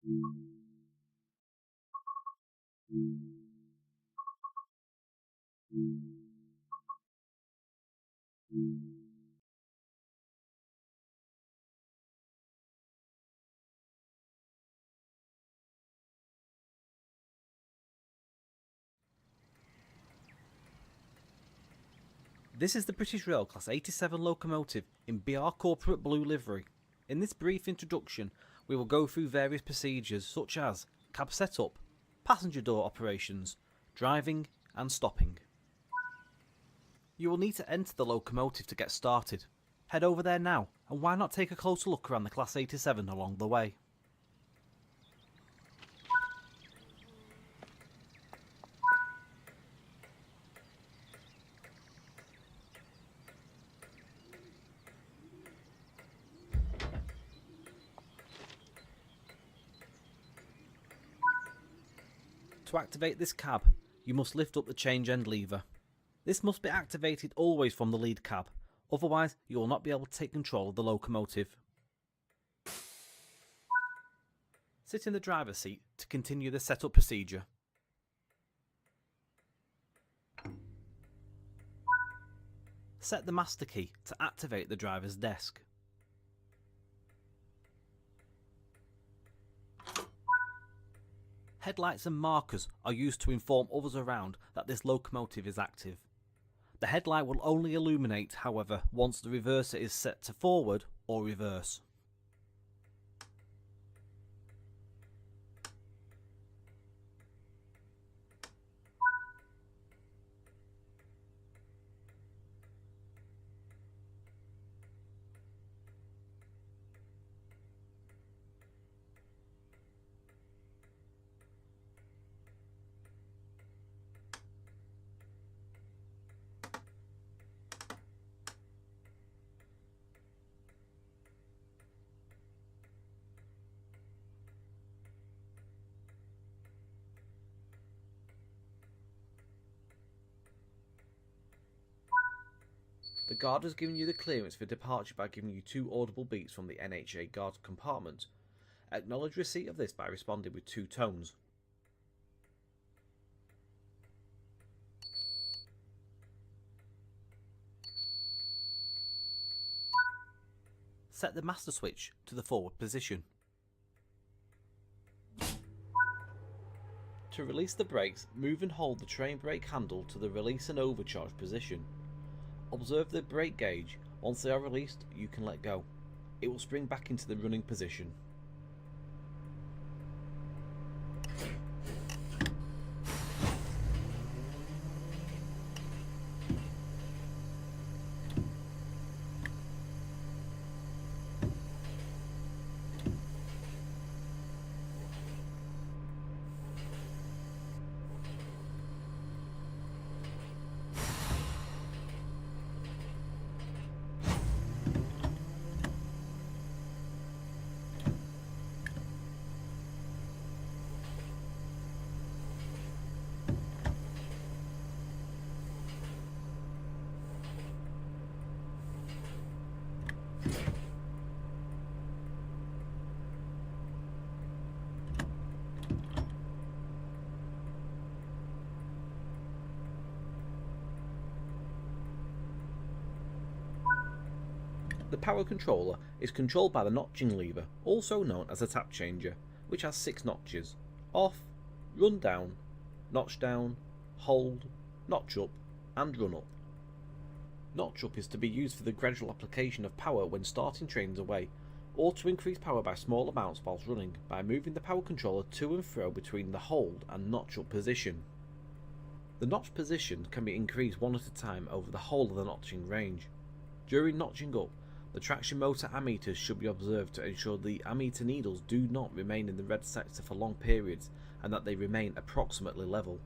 This is the British Rail Class 87 locomotive in BR Corporate Blue livery. In this brief introduction, we will go through various procedures such as cab setup, passenger door operations, driving and stopping. You will need to enter the locomotive to get started. Head over there now, and why not take a closer look around the Class 87 along the way. To activate this cab, you must lift up the change end lever. This must be activated always from the lead cab, otherwise you will not be able to take control of the locomotive. Sit in the driver's seat to continue the setup procedure. Set the master key to activate the driver's desk. Headlights and markers are used to inform others around that this locomotive is active. The headlight will only illuminate, however, once the reverser is set to forward or reverse. The guard has given you the clearance for departure by giving you 2 audible beeps from the NHA guard compartment. Acknowledge receipt of this by responding with 2 tones. Set the master switch to the forward position. To release the brakes, move and hold the train brake handle to the release and overcharge position. Observe the brake gauge. Once they are released, you can let go. It will spring back into the running position. The power controller is controlled by the notching lever, also known as a tap changer, which has 6 notches: off, run down, notch down, hold, notch up and run up. Notch up is to be used for the gradual application of power when starting trains away, or to increase power by small amounts whilst running by moving the power controller to and fro between the hold and notch up position. The notch position can be increased one at a time over the whole of the notching range. During notching up, the traction motor ammeters should be observed to ensure the ammeter needles do not remain in the red sector for long periods and that they remain approximately level.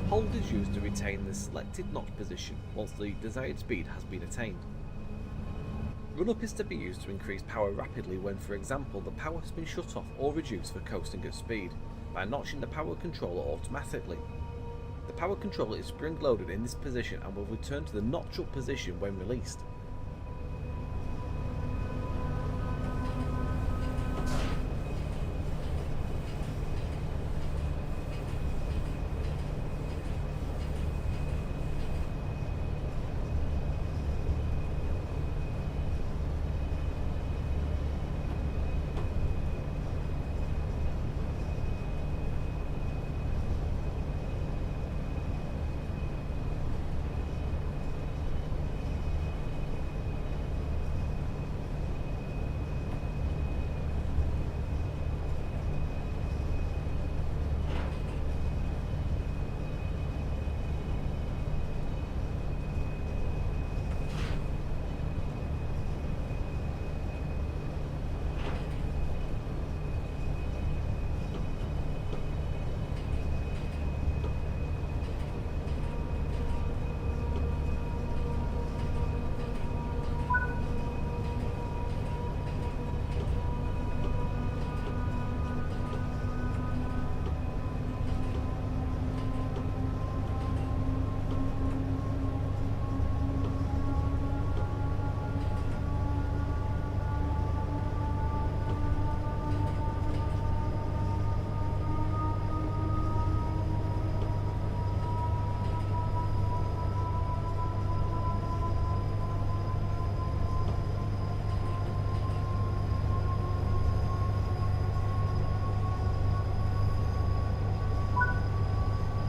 Hold is used to retain the selected notch position once the desired speed has been attained. Run up is to be used to increase power rapidly when, for example, the power has been shut off or reduced for coasting at speed, by notching the power controller automatically. The power controller is spring loaded in this position and will return to the notch up position when released.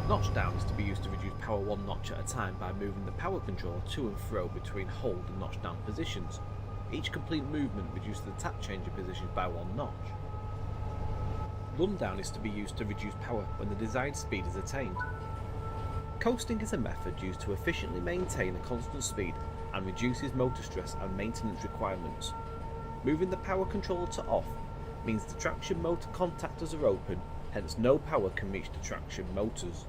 Notch down is to be used to reduce power one notch at a time by moving the power controller to and fro between hold and notch down positions. Each complete movement reduces the tap changer position by one notch. Run down is to be used to reduce power when the desired speed is attained. Coasting is a method used to efficiently maintain a constant speed and reduces motor stress and maintenance requirements. Moving the power controller to off means the traction motor contactors are open, hence no power can reach the traction motors.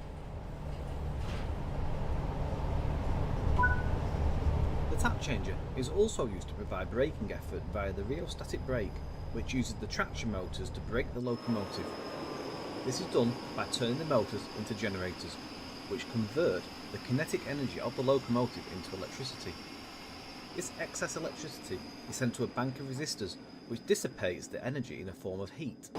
The tap changer is also used to provide braking effort via the rheostatic brake, which uses the traction motors to brake the locomotive. This is done by turning the motors into generators, which convert the kinetic energy of the locomotive into electricity. This excess electricity is sent to a bank of resistors, which dissipates the energy in a form of heat.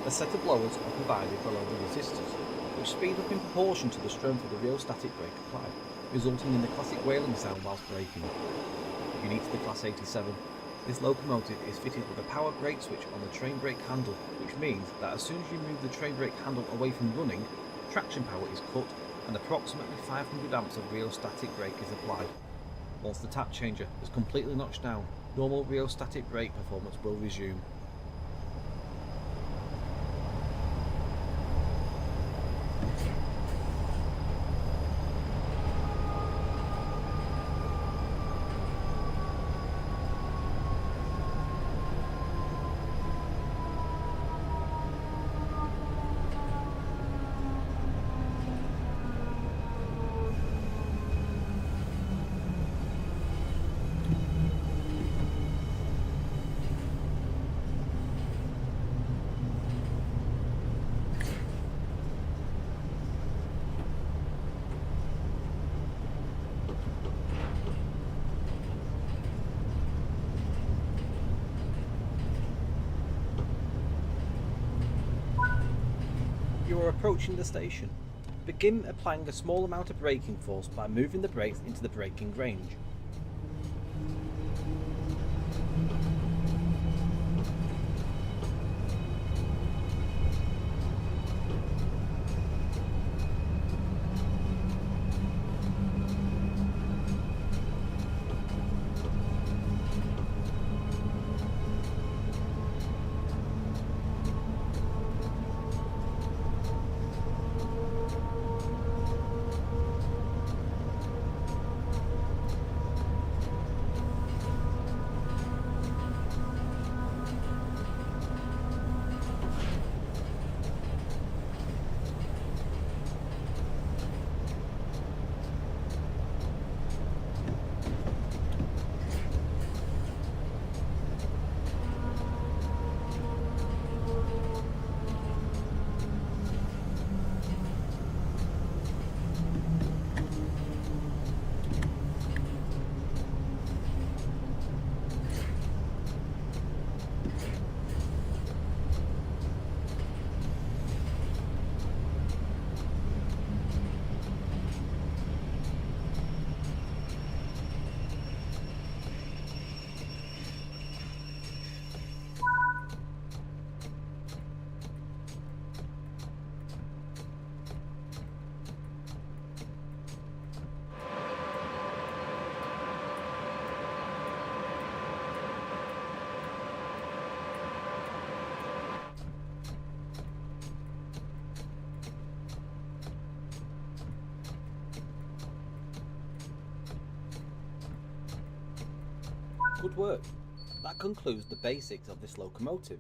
A set of blowers are provided below the resistors, which speed up in proportion to the strength of the rheostatic brake applied, resulting in the classic wailing sound whilst braking. Unique to the Class 87, this locomotive is fitted with a power brake switch on the train brake handle, which means that as soon as you move the train brake handle away from running, traction power is cut and approximately 500 amps of rheostatic brake is applied. Once the tap changer is completely notched down, normal rheostatic brake performance will resume. You are approaching the station. Begin applying a small amount of braking force by moving the brakes into the braking range. Good work. That concludes the basics of this locomotive.